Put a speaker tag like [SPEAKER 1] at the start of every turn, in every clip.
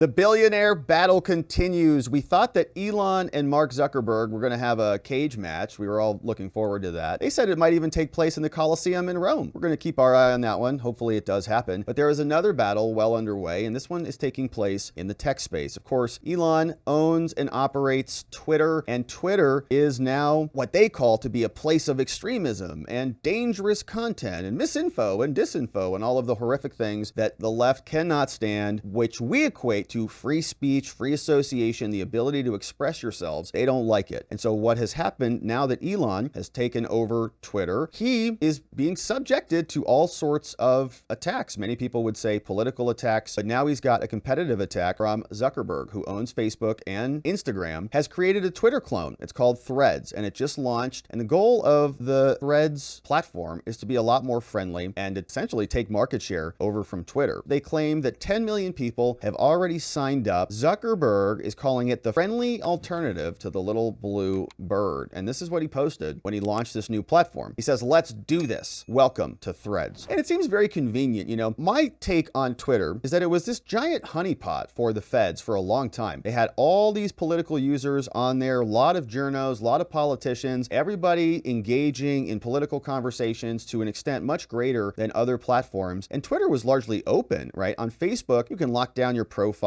[SPEAKER 1] The billionaire battle continues. We thought that Elon and Mark Zuckerberg were going to have a cage match. We were all looking forward to that. They said it might even take place in the Colosseum in Rome. We're going to keep our eye on that one. Hopefully it does happen. But there is another battle well underway, and this one is taking place in the tech space. Of course, Elon owns and operates Twitter, and Twitter is now what they call to be a place of extremism and dangerous content and misinfo and disinfo and all of the horrific things that the left cannot stand, which we equate to free speech, free association, the ability to express yourselves. They don't like it. And so what has happened now that Elon has taken over Twitter, he is being subjected to all sorts of attacks. Many people would say political attacks, but now he's got a competitive attack from Zuckerberg, who owns Facebook and Instagram, has created a Twitter clone. It's called Threads, and it just launched. And the goal of the Threads platform is to be a lot more friendly and essentially take market share over from Twitter. They claim that 10 million people have already signed up. Zuckerberg is calling it the friendly alternative to the little blue bird. And this is what he posted when he launched this new platform. He says, "Let's do this. Welcome to Threads." And it seems very convenient. You know, my take on Twitter is that it was this giant honeypot for the feds for a long time. They had all these political users on there, a lot of journos, a lot of politicians, everybody engaging in political conversations to an extent much greater than other platforms. And Twitter was largely open, right? On Facebook, you can lock down your profiles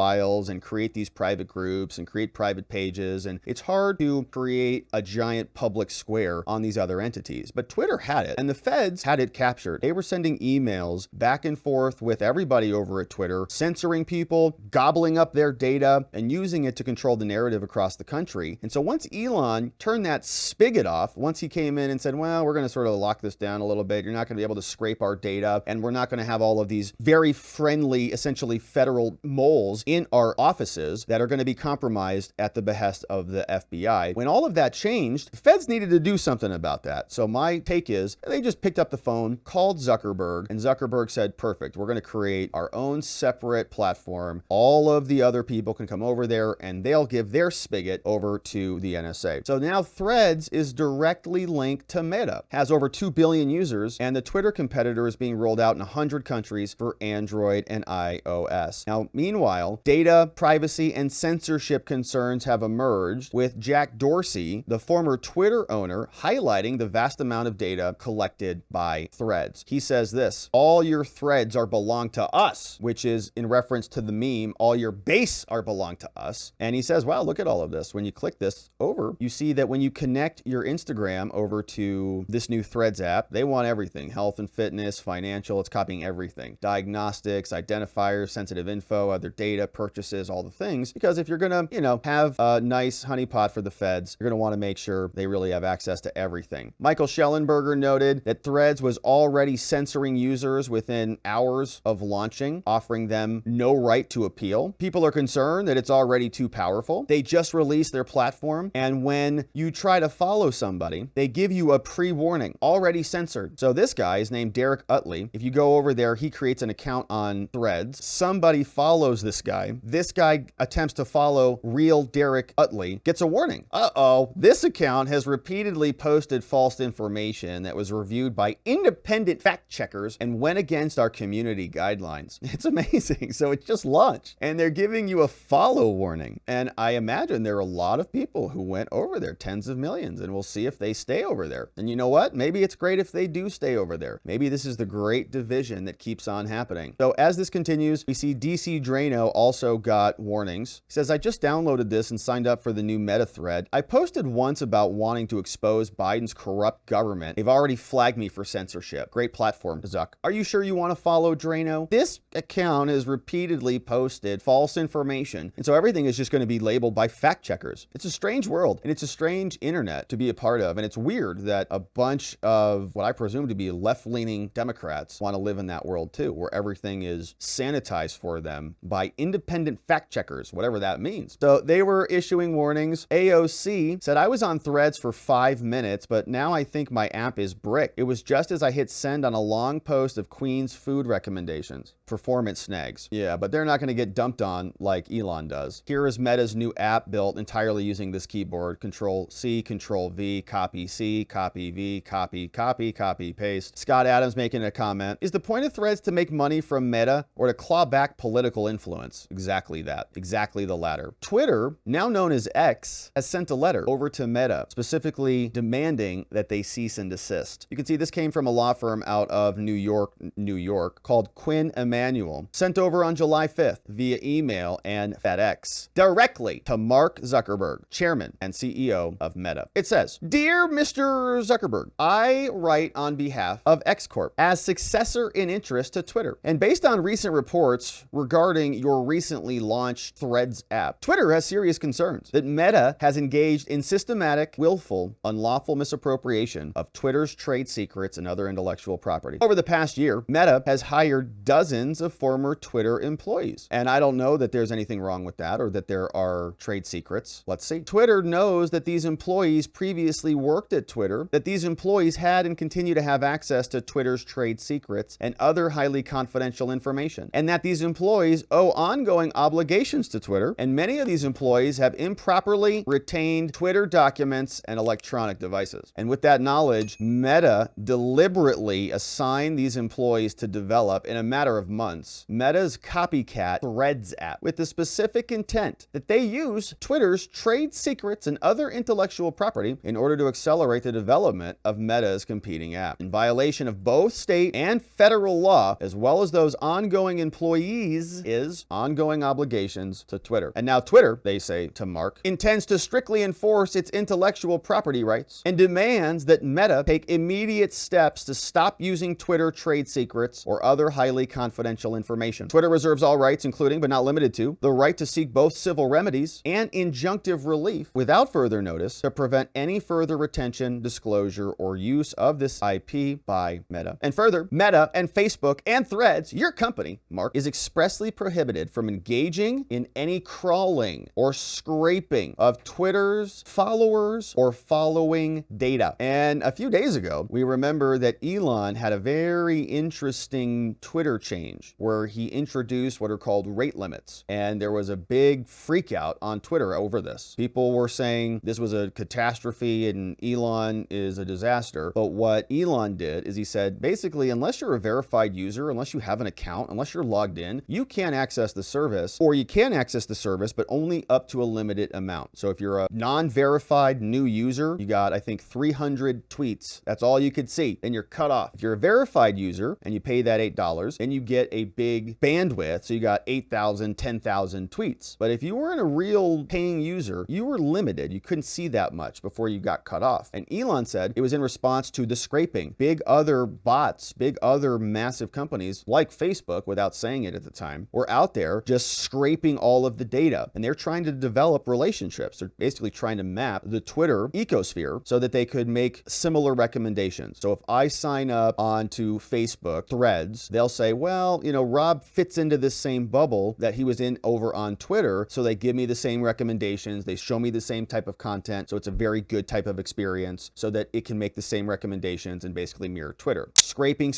[SPEAKER 1] and create these private groups and create private pages. And it's hard to create a giant public square on these other entities. But Twitter had it, and the feds had it captured. They were sending emails back and forth with everybody over at Twitter, censoring people, gobbling up their data, and using it to control the narrative across the country. And so once Elon turned that spigot off, once he came in and said, well, we're going to sort of lock this down a little bit. You're not going to be able to scrape our data, and we're not going to have all of these very friendly, essentially federal moles in our offices that are going to be compromised at the behest of the FBI. When all of that changed, the feds needed to do something about that. So my take is they just picked up the phone, called Zuckerberg, and Zuckerberg said, perfect, we're going to create our own separate platform. All of the other people can come over there and they'll give their spigot over to the NSA. So now Threads is directly linked to Meta, has over 2 billion users, and the Twitter competitor is being rolled out in 100 countries for Android and iOS. Now, meanwhile, data, privacy, and censorship concerns have emerged, with Jack Dorsey, the former Twitter owner, highlighting the vast amount of data collected by Threads. He says this, all your threads are belong to us, which is in reference to the meme, all your base are belong to us. And he says, wow, look at all of this. When you click this over, you see that when you connect your Instagram over to this new Threads app, they want everything, health and fitness, financial, it's copying everything, diagnostics, identifiers, sensitive info, other data, purchases, all the things. Because if you're gonna, have a nice honeypot for the feds, you're gonna want to make sure they really have access to everything. Michael Schellenberger noted that Threads was already censoring users within hours of launching, offering them no right to appeal. People are concerned that it's already too powerful. They just released their platform, and when you try to follow somebody, they give you a pre-warning, already censored. So this guy is named Derek Utley. If you go over there, he creates an account on Threads. Somebody follows this guy. This guy attempts to follow real Derek Utley, gets a warning. Uh-oh, this account has repeatedly posted false information that was reviewed by independent fact checkers and went against our community guidelines. It's amazing. So it's just launched and they're giving you a follow warning. And I imagine there are a lot of people who went over there, tens of millions, and we'll see if they stay over there. And you know what? Maybe it's great if they do stay over there. Maybe this is the great division that keeps on happening. So as this continues, we see DC Drano also got warnings. He says, I just downloaded this and signed up for the new Meta thread. I posted once about wanting to expose Biden's corrupt government. They've already flagged me for censorship. Great platform, Zuck. Are you sure you want to follow Drano? This account has repeatedly posted false information, and so everything is just going to be labeled by fact checkers. It's a strange world, and it's a strange internet to be a part of, and it's weird that a bunch of what I presume to be left-leaning Democrats want to live in that world too, where everything is sanitized for them by independent fact checkers, whatever that means. So they were issuing warnings. AOC said, I was on Threads for 5 minutes, but now I think my app is bricked. It was just as I hit send on a long post of Queen's food recommendations. Performance snags. Yeah, but they're not going to get dumped on like Elon does. Here is Meta's new app built entirely using this keyboard. Control C, Control V, copy C, copy V, copy, copy, copy, paste. Scott Adams making a comment. Is the point of Threads to make money from Meta or to claw back political influence? Yes, exactly that. Exactly the latter. Twitter, now known as X, has sent a letter over to Meta, specifically demanding that they cease and desist. You can see this came from a law firm out of New York, called Quinn Emanuel, sent over on July 5th via email and FedEx directly to Mark Zuckerberg, chairman and CEO of Meta. It says, "Dear Mr. Zuckerberg, I write on behalf of X Corp as successor in interest to Twitter. And based on recent reports regarding your recently launched Threads app, Twitter has serious concerns that Meta has engaged in systematic, willful, unlawful misappropriation of Twitter's trade secrets and other intellectual property. Over the past year, Meta has hired dozens of former Twitter employees." And I don't know that there's anything wrong with that or that there are trade secrets. Let's see. "Twitter knows that these employees previously worked at Twitter, that these employees had and continue to have access to Twitter's trade secrets and other highly confidential information, and that these employees owe ongoing obligations to Twitter, and many of these employees have improperly retained Twitter documents and electronic devices. And with that knowledge, Meta deliberately assigned these employees to develop, in a matter of months, Meta's copycat Threads app with the specific intent that they use Twitter's trade secrets and other intellectual property in order to accelerate the development of Meta's competing app, in violation of both state and federal law, as well as those ongoing employees' ongoing obligations to Twitter. And now Twitter," they say to Mark, "intends to strictly enforce its intellectual property rights and demands that Meta take immediate steps to stop using Twitter trade secrets or other highly confidential information. Twitter reserves all rights, including but not limited to the right to seek both civil remedies and injunctive relief without further notice to prevent any further retention, disclosure, or use of this IP by Meta. And further, Meta and Facebook and Threads, your company, Mark, is expressly prohibited from engaging in any crawling or scraping of Twitter's followers or following data." And a few days ago, we remember that Elon had a very interesting Twitter change where he introduced what are called rate limits. And there was a big freak out on Twitter over this. People were saying this was a catastrophe and Elon is a disaster. But what Elon did is he said, basically, unless you're a verified user, unless you have an account, unless you're logged in, you can't access the service, or you can access the service, but only up to a limited amount. So if you're a non-verified new user, you got, I think, 300 tweets. That's all you could see. Then you're cut off. If you're a verified user and you pay that $8, then you get a big bandwidth. So you got 8,000, 10,000 tweets. But if you weren't a real paying user, you were limited. You couldn't see that much before you got cut off. And Elon said it was in response to the scraping. Big other bots, big other massive companies like Facebook, without saying it at the time, were out there just scraping all of the data. And they're trying to develop relationships. They're basically trying to map the Twitter ecosphere so that they could make similar recommendations. So if I sign up onto Facebook Threads, they'll say, well, you know, Rob fits into this same bubble that he was in over on Twitter. So they give me the same recommendations. They show me the same type of content. So it's a very good type of experience so that it can make the same recommendations and basically mirror Twitter. Scraping,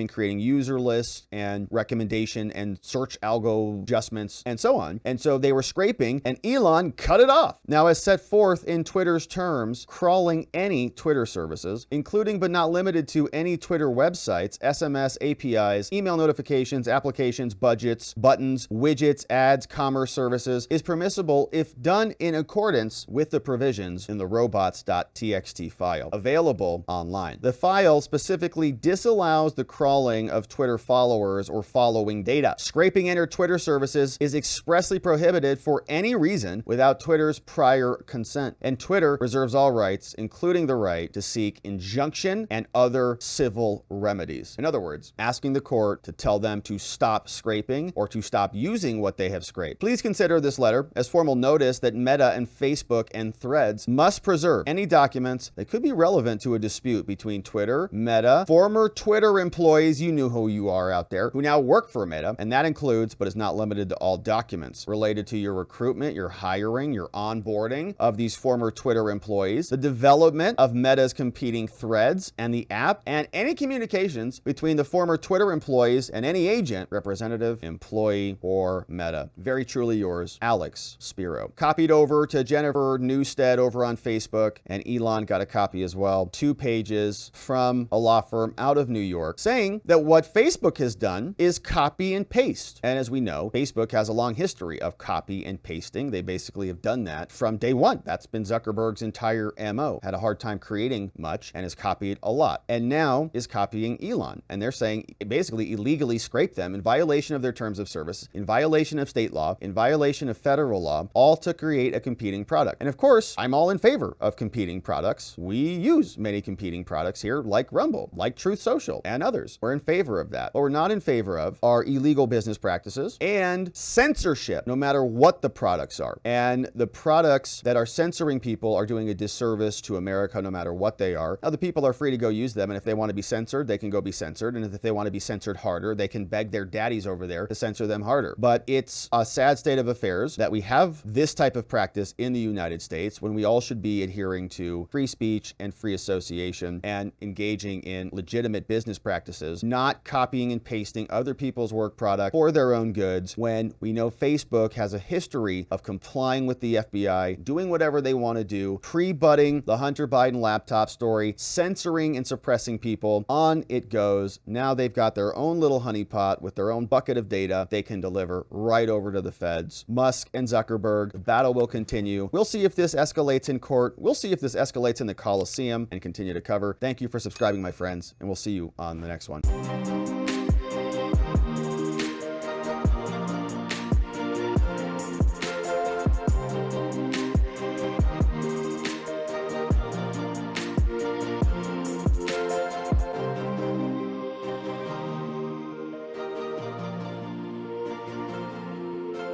[SPEAKER 1] creating user lists and recommendation and search algo adjustments and so on. And so they were scraping and Elon cut it off. Now, as set forth in Twitter's terms, crawling any Twitter services, including but not limited to any Twitter websites, SMS, APIs, email notifications, applications, budgets, buttons, widgets, ads, commerce services, is permissible if done in accordance with the provisions in the robots.txt file available online. The file specifically disallows the crawling of Twitter followers or following data. Scraping enter Twitter services is expressly prohibited for any reason without Twitter's prior consent. And Twitter reserves all rights, including the right to seek injunction and other civil remedies. In other words, asking the court to tell them to stop scraping or to stop using what they have scraped. Please consider this letter as formal notice that Meta and Facebook and Threads must preserve any documents that could be relevant to a dispute between Twitter, Meta, former Twitter employees, you knew who you are out there, who now work for Meta, and that includes, but is not limited to, all documents related to your recruitment, your hiring, your onboarding of these former Twitter employees, the development of Meta's competing Threads and the app, and any communications between the former Twitter employees and any agent, representative, employee, or Meta. Very truly yours, Alex Spiro. Copied over to Jennifer Newstead over on Facebook, and Elon got a copy as well. 2 pages from a law firm out of New York saying that what Facebook has done is copy and paste. And as we we know, Facebook has a long history of copy and pasting. They basically have done that from day one. That's been Zuckerberg's entire MO. Had a hard time creating much and has copied a lot. And now is copying Elon. And they're saying basically illegally scrape them in violation of their terms of service, in violation of state law, in violation of federal law, all to create a competing product. And of course, I'm all in favor of competing products. We use many competing products here, like Rumble, like Truth Social, and others. We're in favor of that. What we're not in favor of are illegal business practices and censorship, no matter what the products are. And the products that are censoring people are doing a disservice to America, no matter what they are. Now, the people are free to go use them, and if they want to be censored, they can go be censored. And if they want to be censored harder, they can beg their daddies over there to censor them harder. But it's a sad state of affairs that we have this type of practice in the United States when we all should be adhering to free speech and free association and engaging in legitimate business practices, not copying and pasting other people's work product for their own goods, when we know Facebook has a history of complying with the FBI, doing whatever they want to do, pre-butting the Hunter Biden laptop story, censoring and suppressing people. On it goes. Now they've got their own little honeypot with their own bucket of data they can deliver right over to the feds. Musk and Zuckerberg, the battle will continue. We'll see if this escalates in court. We'll see if this escalates in the Coliseum, and continue to cover. Thank you for subscribing, my friends, and we'll see you on the next one.